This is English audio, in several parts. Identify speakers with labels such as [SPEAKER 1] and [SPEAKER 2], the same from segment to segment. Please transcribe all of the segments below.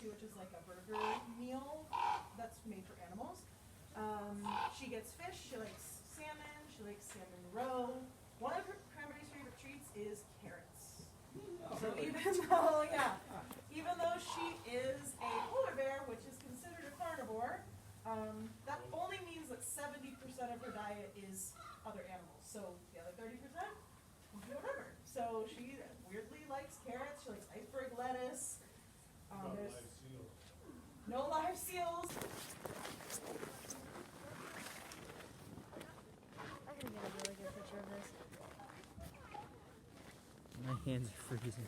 [SPEAKER 1] which is like a burger meal that's made for animals. She gets fish, she likes salmon roe. One of her Cranberry's favorite treats is carrots. So even though she is a polar bear, which is considered a carnivore, that only means that 70% of her diet is other animals. So the other 30%, whatever. So she weirdly likes carrots, she likes iceberg lettuce. There's no live seals.
[SPEAKER 2] I'm gonna get a really good picture of this.
[SPEAKER 3] My hands are freezing.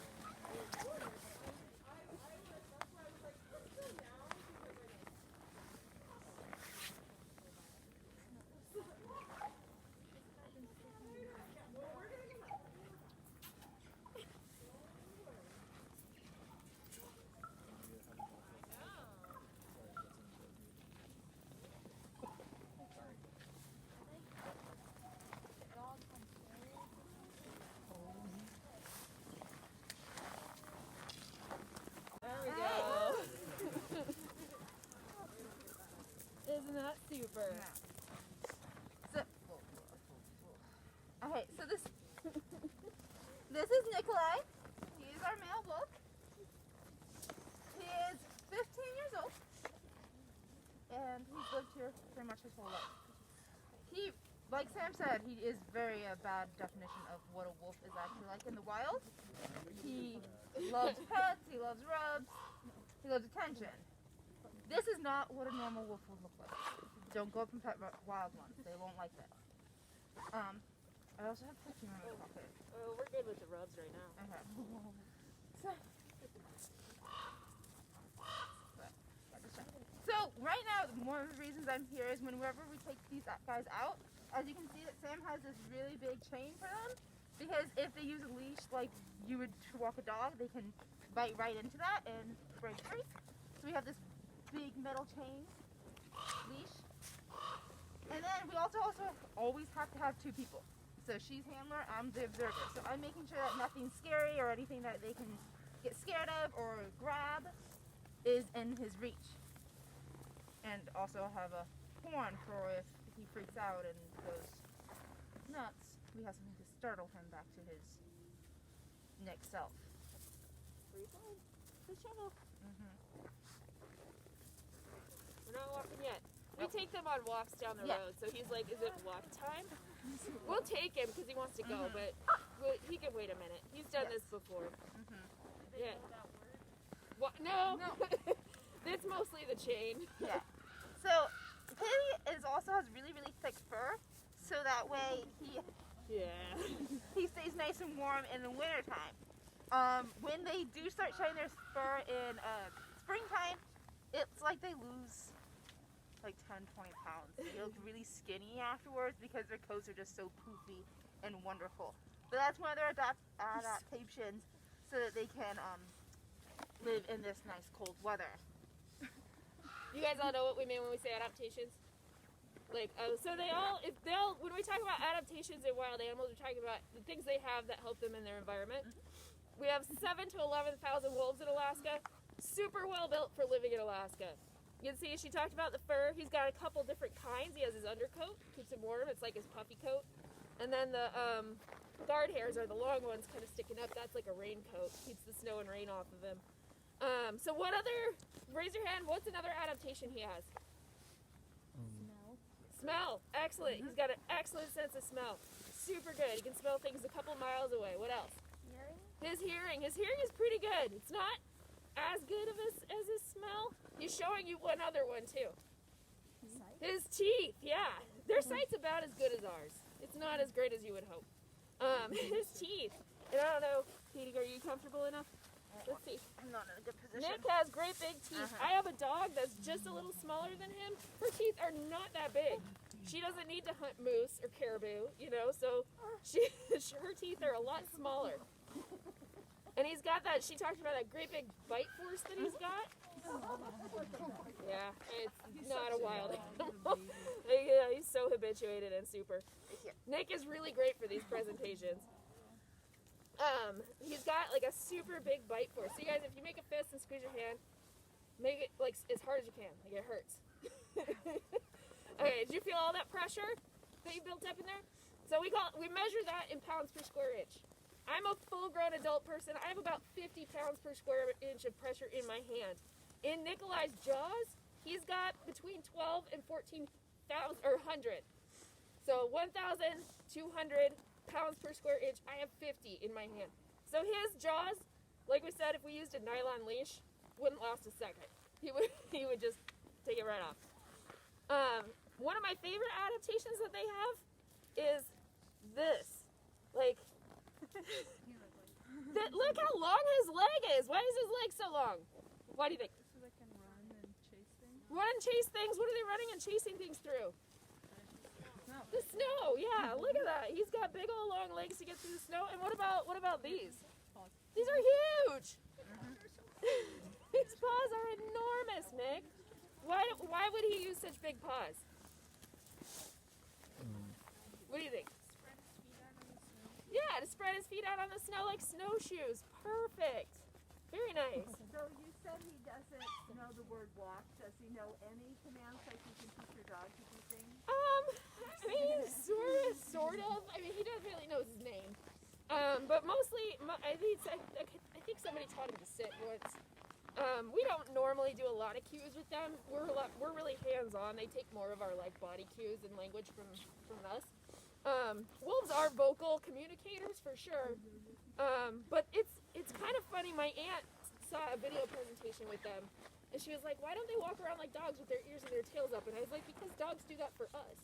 [SPEAKER 2] Isn't that super? So, okay, so this this is Nikolai. He's our male wolf. He is 15 years old, and he's lived here pretty much his whole life. He, like Sam said, he is very bad definition of what a wolf is actually like in the wild. He loves pets, he loves rubs, he loves attention. This is not what a normal wolf would look like. Don't go up and pet wild ones. They won't like that. I also have perfume in my pocket.
[SPEAKER 4] Oh, we're good with the rubs right now.
[SPEAKER 2] Okay. So right now, one of the reasons I'm here is whenever we take these guys out, as you can see that Sam has this really big chain for them, because if they use a leash like you would to walk a dog, they can bite right into that and break free. So we have this big metal chain leash, and then we also always have to have two people. So she's handler, I'm the observer. So I'm making sure that nothing scary or anything that they can get scared of or grab is in his reach. And also have a horn for if he freaks out and goes nuts, we have something to startle him back to his next self.
[SPEAKER 4] Free time. The shovel.
[SPEAKER 2] Mm-hmm.
[SPEAKER 4] We're not walking yet. We take them on walks down the road, so he's like, is it walk time? We'll take him because he wants to go, but he can wait a minute. He's done this before. Yeah. What? No. It's mostly the chain.
[SPEAKER 2] Yeah. So Piggy also has really, really thick fur, so that way he stays nice and warm in the wintertime. When they do start shedding their fur in springtime, it's like they lose like 10-20 pounds. They look really skinny afterwards because their coats are just so poofy and wonderful. But that's one of their adaptations so that they can live in this nice cold weather.
[SPEAKER 4] You guys all know what we mean when we say adaptations? Like, so when we talk about adaptations in wild animals, we're talking about the things they have that help them in their environment. We have 7,000 to 11,000 wolves in Alaska, super well built for living in Alaska. You can see she talked about the fur. He's got a couple different kinds. He has his undercoat, keeps him warm. It's like his puffy coat. And then the guard hairs are the long ones kind of sticking up. That's like a raincoat. Keeps the snow and rain off of him. So what other, raise your hand, what's another adaptation he has? Smell. Excellent. He's got an excellent sense of smell. Super good. He can smell things a couple miles away. What else?
[SPEAKER 2] Hearing?
[SPEAKER 4] His hearing. His hearing is pretty good. It's not as good of as his smell. He's showing you one other one too.
[SPEAKER 2] Sight?
[SPEAKER 4] His teeth. Yeah. Their sight's about as good as ours. It's not as great as you would hope. His teeth. And I don't know, Katie, are you comfortable enough? Let's see.
[SPEAKER 2] I'm not in a good position.
[SPEAKER 4] Nick has great big teeth. I have a dog that's just a little smaller than him. Her teeth are not that big. She doesn't need to hunt moose or caribou, so her teeth are a lot smaller. And he's got that, she talked about that great big bite force that he's got. Yeah, it's not a wild animal. Yeah, he's so habituated and super. Nick is really great for these presentations. He's got like a super big bite force. So you guys, if you make a fist and squeeze your hand, Make it like as hard as you can. Like it hurts. Okay, did you feel all that pressure that you built up in there? So we measure that in pounds per square inch. I'm a full-grown adult person. I have about 50 pounds per square inch of pressure in my hand. In Nikolai's jaws, he's got between 12 and 14,000 or 100. So 1,200 pounds per square inch. I have 50 in my hand. So his jaws, like we said, if we used a nylon leash, wouldn't last a second. He would just take it right off. One of my favorite adaptations that they have is this. Like, look how long his leg is. Why is his leg so long? Why do you think?
[SPEAKER 5] So they can run and chase things?
[SPEAKER 4] Run and chase things. What are they running and chasing things through?
[SPEAKER 5] No.
[SPEAKER 4] The snow. Yeah, look at that. He's got big old long legs to get through the snow. And what about these? These are huge. His paws are enormous, Nick. Why would he use such big paws? What do you think? Yeah, to spread his feet out on the snow like snowshoes. Perfect. Very nice.
[SPEAKER 6] So you said he doesn't know the word walk. Does he know any commands like you can teach your dog to do things?
[SPEAKER 4] I mean, sort of. I mean, he doesn't really know his name. But mostly, I think somebody taught him to sit once. We don't normally do a lot of cues with them. We're really hands-on. They take more of our like body cues and language from us. Wolves are vocal communicators for sure. But it's kind of funny. My aunt saw a video presentation with them, and she was like, "Why don't they walk around like dogs with their ears and their tails up?" And I was like, "Because dogs do that for us.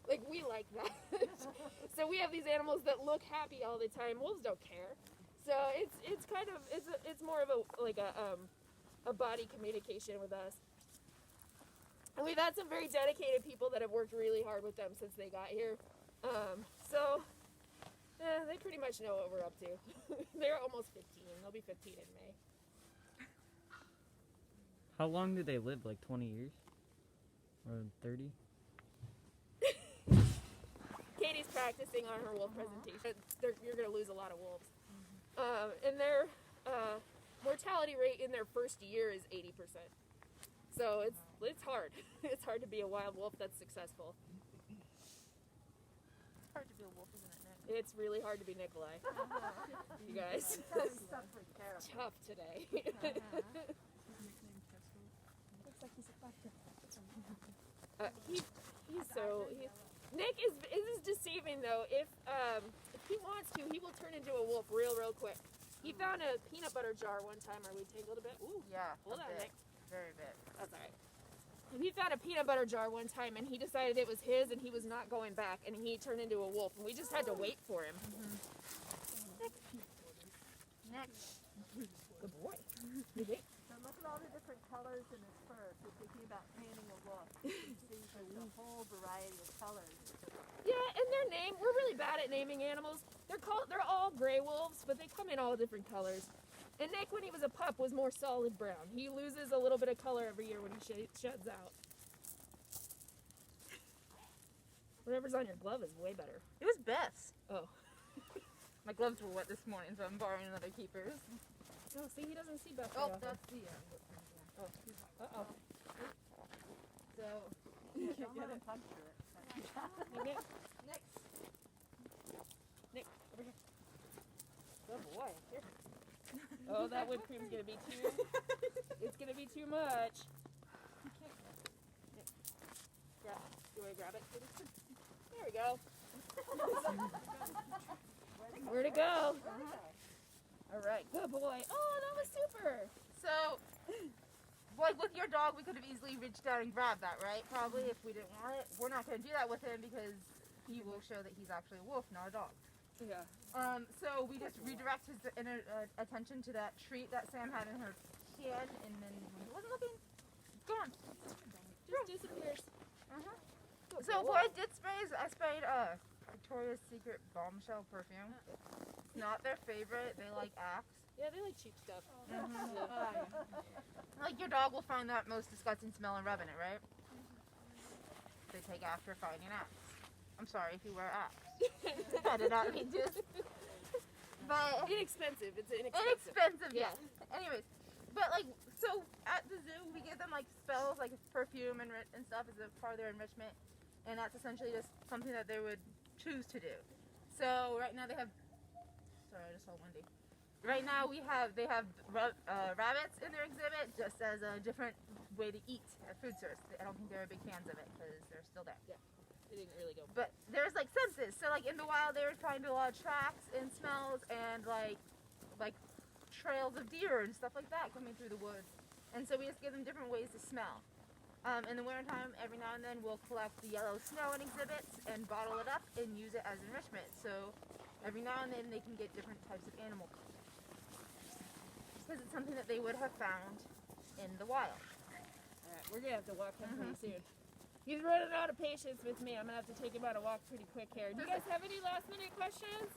[SPEAKER 4] Like we like that." So we have these animals that look happy all the time. Wolves don't care. So it's kind of it's more of a body communication with us. And we've had some very dedicated people that have worked really hard with them since they got here. They pretty much know what we're up to. They're almost 15. They'll be 15 in May.
[SPEAKER 3] How long do they live? Like 20 years? Or 30?
[SPEAKER 4] Katie's practicing on her wolf presentation. You're going to lose a lot of wolves. And their mortality rate in their first year is 80%. So it's hard. It's hard to be a wild wolf that's successful.
[SPEAKER 2] It's hard to be a wolf, isn't it, Nick?
[SPEAKER 4] It's really hard to be Nikolai. You guys.
[SPEAKER 6] Suffering terrible.
[SPEAKER 4] Tough today.
[SPEAKER 5] Looks like he's a factor.
[SPEAKER 4] Nick is deceiving though. If he wants to, he will turn into a wolf real quick. He found a peanut butter jar one time. Are we tangled a bit? Ooh.
[SPEAKER 2] Yeah.
[SPEAKER 4] Hold on, Nick.
[SPEAKER 2] Very big.
[SPEAKER 4] That's all right. He found a peanut butter jar one time, and he decided it was his, and he was not going back, and he turned into a wolf, and we just had to wait for him.
[SPEAKER 2] Next.
[SPEAKER 4] Good boy.
[SPEAKER 6] So look at all the different colors in his fur. If you're thinking about painting a wolf, you can see there's a whole variety of colors.
[SPEAKER 4] Yeah, and their name, we're really bad at naming animals. They're all gray wolves, but they come in all different colors. And Nick, when he was a pup, was more solid brown. He loses a little bit of color every year when he sheds out. Whatever's on your glove is way better.
[SPEAKER 2] It was Beth's.
[SPEAKER 4] Oh.
[SPEAKER 2] My gloves were wet this morning, so I'm borrowing another keeper's.
[SPEAKER 4] Oh, see, he doesn't see Beth.
[SPEAKER 2] Oh,
[SPEAKER 4] very often.
[SPEAKER 2] that's the
[SPEAKER 4] Oh. Uh-oh.
[SPEAKER 2] So,
[SPEAKER 6] Yeah, don't let him puncture it.
[SPEAKER 4] Hey, Nick. Nick, over here. Good boy. Here. Oh, that whipped cream's gonna be too. It's gonna be too much. Nick. Grab. You want to grab it? There we go. Where'd it go? All right. Good boy. Oh, that was super.
[SPEAKER 2] So, like with your dog, we could have easily reached out and grabbed that, right? Probably if we didn't want it. We're not going to do that with him because he will show that he's actually a wolf, not a dog.
[SPEAKER 4] Yeah.
[SPEAKER 2] So we just redirect his attention to that treat that Sam had in her hand, and then when he wasn't looking, it's gone.
[SPEAKER 4] Just disappears. Good
[SPEAKER 2] So
[SPEAKER 4] boy.
[SPEAKER 2] what I did spray is I sprayed Victoria's Secret Bombshell perfume. It's not their favorite. They like Axe.
[SPEAKER 4] Yeah, they like cheap stuff.
[SPEAKER 2] Like your dog will find that most disgusting smell and rubbing it, right? They take after finding Axe. I'm sorry if you wear Axe. I did not mean to. But
[SPEAKER 4] Inexpensive. It's inexpensive.
[SPEAKER 2] inexpensive,
[SPEAKER 4] Yeah.
[SPEAKER 2] yes. Anyways, but like, so at the zoo we them like spells, like perfume and stuff is a part of their enrichment, and that's essentially just something that they would choose to do. So right now they have. Sorry, I just saw Wendy. Right now they have rabbits in their exhibit just as a different way to eat at food source. I don't think they're big fans of it because they're still there.
[SPEAKER 4] Yeah, they didn't really go.
[SPEAKER 2] But there's like senses. So like in the wild they were trying to do a lot of tracks and smells and like trails of deer and stuff like that coming through the woods. And so we just give them different ways to smell. In the wintertime, every now and then we'll collect the yellow snow in exhibits and bottle it up and use it as enrichment. So every now and then they can get different types of animal colors. Because it's something that they would have found in the wild.
[SPEAKER 4] Alright, we're gonna have to walk him pretty soon. He's running out of patience with me. I'm gonna have to take him on a walk pretty quick here. Do you guys have any last minute questions?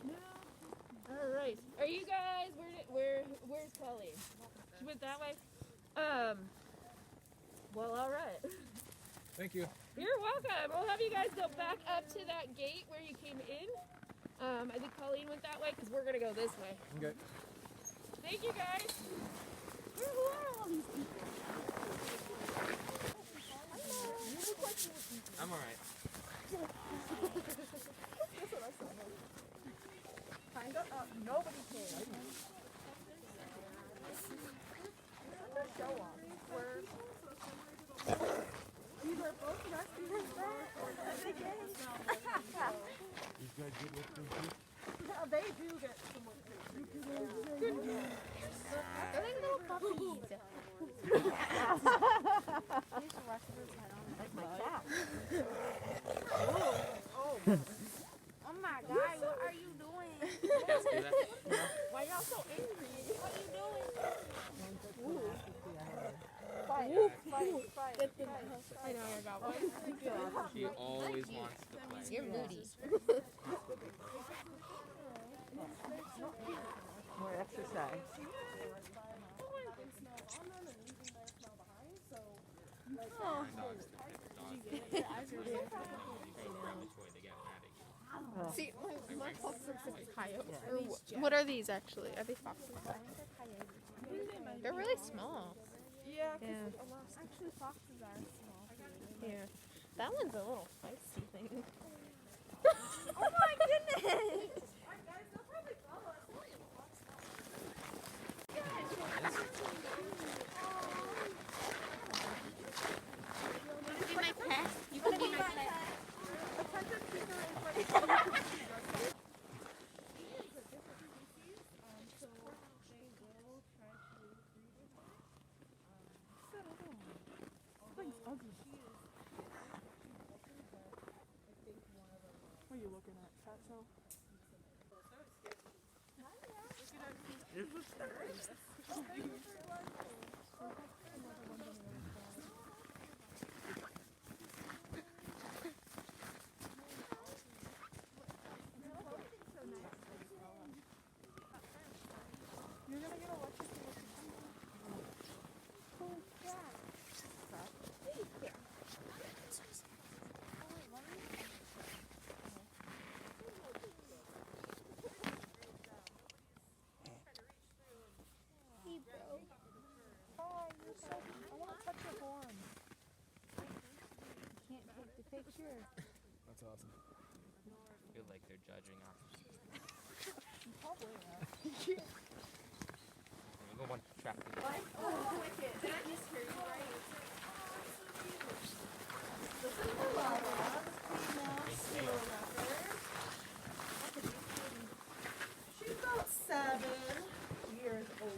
[SPEAKER 4] No. Alright. Are you guys where's Colleen? She went that way? Well, alright.
[SPEAKER 7] Thank you.
[SPEAKER 4] You're welcome. We'll have you guys go back up to that gate where you came in. I think Colleen went that way because we're going to go this way.
[SPEAKER 7] Okay.
[SPEAKER 4] Thank you guys. Who are all these people?
[SPEAKER 7] I'm alright.
[SPEAKER 6] Kind of, nobody cares. Show off. These are both rescuers or the game.
[SPEAKER 7] These guys good with food?
[SPEAKER 6] Yeah, they do get some more food.
[SPEAKER 2] They're like little puppies. Like my cat.
[SPEAKER 5] Oh my god, what are you doing?
[SPEAKER 6] Why y'all so angry?
[SPEAKER 5] What are you doing?
[SPEAKER 6] Fight.
[SPEAKER 5] I know I got one.
[SPEAKER 7] She always wants to play.
[SPEAKER 2] You're moody.
[SPEAKER 6] More exercise.
[SPEAKER 5] See, my fox looks like coyotes. What are these actually? Are they foxes? They're really small.
[SPEAKER 6] Yeah,
[SPEAKER 5] Actually, foxes are small.
[SPEAKER 4] Yeah. That one's a little feisty thing.
[SPEAKER 5] Oh my goodness! You can be my pet. You can be my pet.
[SPEAKER 6] What are you looking at? Fatso? You're gonna get electrocuted. Oh, you're so. I want to touch your horn. You can't take the picture.
[SPEAKER 7] That's awesome. I feel like they're judging us.
[SPEAKER 6] Probably not.
[SPEAKER 7] Go one trap.
[SPEAKER 1] She's about 7 years old.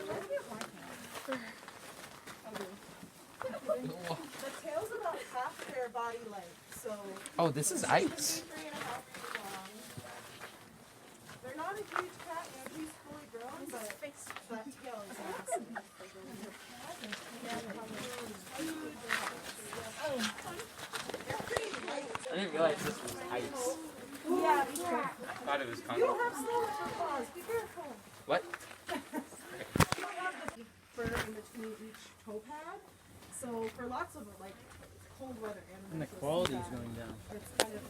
[SPEAKER 1] The tail's about half their body length, so
[SPEAKER 7] Oh, this is ice.
[SPEAKER 1] 3.5 feet long. They're not a huge cat, and he's fully grown, but that tail is massive.
[SPEAKER 7] I didn't realize this was ice.
[SPEAKER 1] Yeah, be careful.
[SPEAKER 7] I thought it was
[SPEAKER 1] You
[SPEAKER 7] concrete.
[SPEAKER 1] don't have snow with your paws. Be careful.
[SPEAKER 7] What?
[SPEAKER 1] You don't have the fur in between each toe pad, so for lots of like cold weather animals,
[SPEAKER 3] And the
[SPEAKER 1] you'll see
[SPEAKER 3] quality's
[SPEAKER 1] that.
[SPEAKER 3] going down.
[SPEAKER 1] It's kind of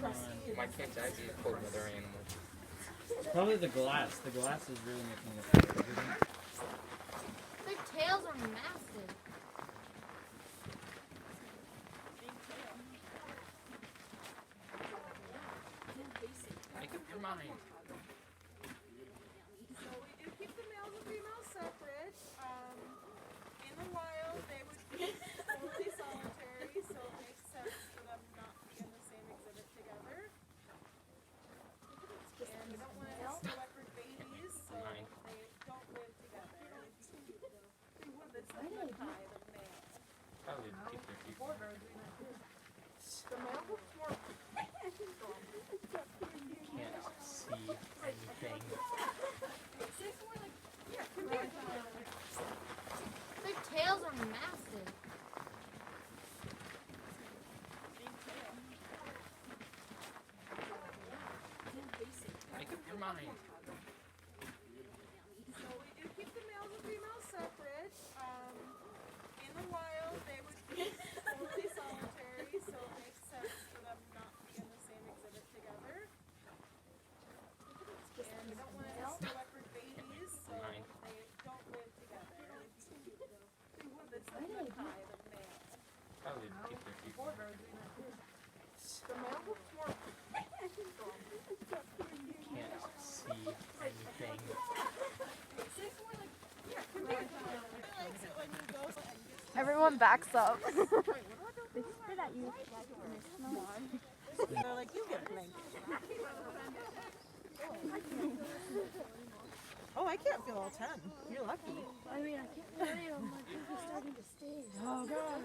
[SPEAKER 1] crusty.
[SPEAKER 7] My cat's actually a cold weather animal.
[SPEAKER 3] Probably the glass. The glass is really making it bigger.
[SPEAKER 8] Their tails are massive.
[SPEAKER 7] Make up your mind.
[SPEAKER 1] So we do keep the males and females separate. In the wild, they would be totally solitary, so it makes sense for them not to be in the same exhibit together. And we don't want to have leopard babies, so
[SPEAKER 7] Mine.
[SPEAKER 1] they don't live together. They would, it's like the male.
[SPEAKER 7] Probably keep their feet.
[SPEAKER 1] The male looks more
[SPEAKER 7] Can't see anything.
[SPEAKER 8] Their tails are massive.
[SPEAKER 7] Make up your mind.
[SPEAKER 1] So we do keep the males and females separate. In the wild, they would be totally solitary, so it makes sense for them not to be in the same exhibit together. And we don't want to have leopard babies, so
[SPEAKER 7] Mine.
[SPEAKER 1] they don't live together. They would, it's like the male.
[SPEAKER 7] Probably keep their feet.
[SPEAKER 1] The male looks more
[SPEAKER 7] Can't see anything.
[SPEAKER 5] Everyone backs up.
[SPEAKER 1] They're like, you get blanked. Oh, I can't feel all 10. You're lucky.
[SPEAKER 8] I mean, I can't tell you. I'm like, it's starting to sting.
[SPEAKER 1] Oh, God.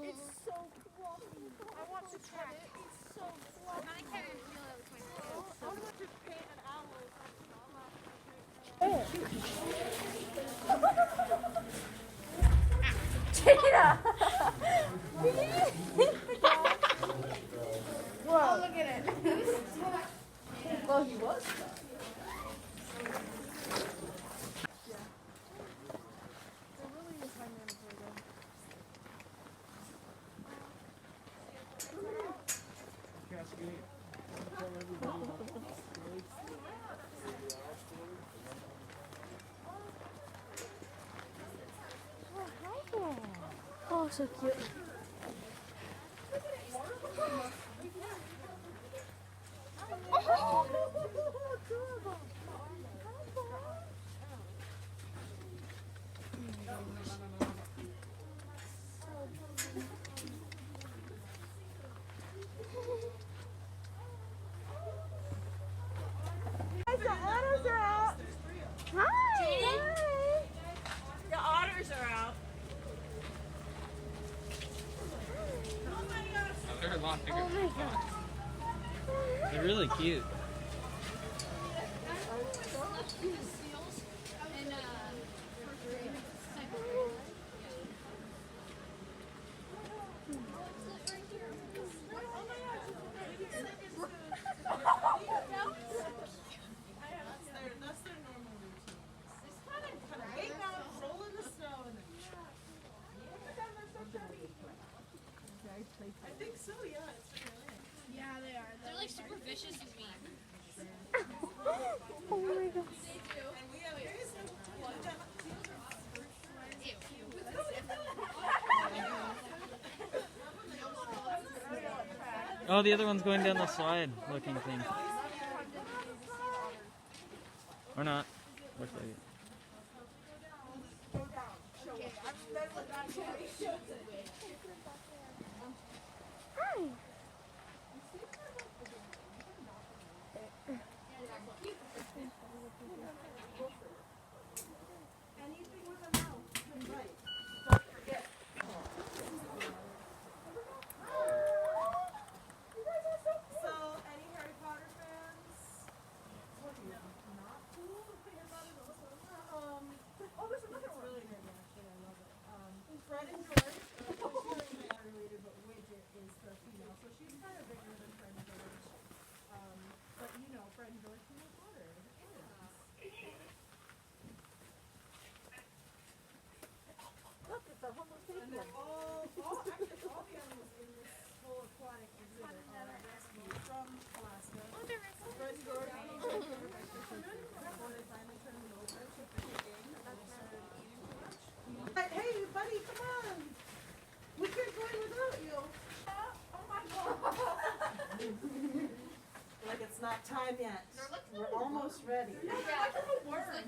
[SPEAKER 8] It's so fluffy. I want to try it. It's so fluffy. I can't even feel it with my hands.
[SPEAKER 1] I want to paint an owl.
[SPEAKER 5] Whoa, look at it. Well, he was.
[SPEAKER 8] Oh, so cute.
[SPEAKER 1] The otters are out.
[SPEAKER 8] Hi.
[SPEAKER 1] The otters are out.
[SPEAKER 7] Oh, they're a lot bigger than I thought.
[SPEAKER 3] They're really cute.
[SPEAKER 1] That's their normal routine. It's kind of wake up, roll in the snow, and then. I think so, yeah. It's really nice.
[SPEAKER 8] They're like super vicious and mean.
[SPEAKER 5] Oh my god.
[SPEAKER 1] And we have very simple
[SPEAKER 3] Oh, the other one's going down the slide looking thing. Or not. Looks like it.
[SPEAKER 5] Hi.
[SPEAKER 1] anything with a mouth can bite. Don't forget. So, any Harry Potter fans? What are you, not cool? Harry Potter, no, oh, there's another one. It's really good, actually. I love it. Fred and George. She's not related, but Widget is the female, so she's kind of bigger than Fred and George. But you know, Fred and George from Harry Potter.
[SPEAKER 6] Look at the Homo
[SPEAKER 1] And
[SPEAKER 6] sapien.
[SPEAKER 1] they're actually all the animals in this whole aquatic exhibit are rescued from Alaska. Fred and George not time yet. We're almost ready.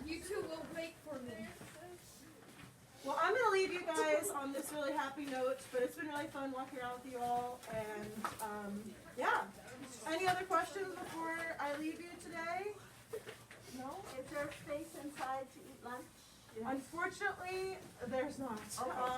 [SPEAKER 8] You two will wait for me.
[SPEAKER 1] Well, I'm gonna leave you guys on this really happy note, but it's been really fun walking around with you all, and yeah. Any other questions before I leave you today? No?
[SPEAKER 6] Is there space inside to eat lunch?
[SPEAKER 1] Unfortunately, there's not.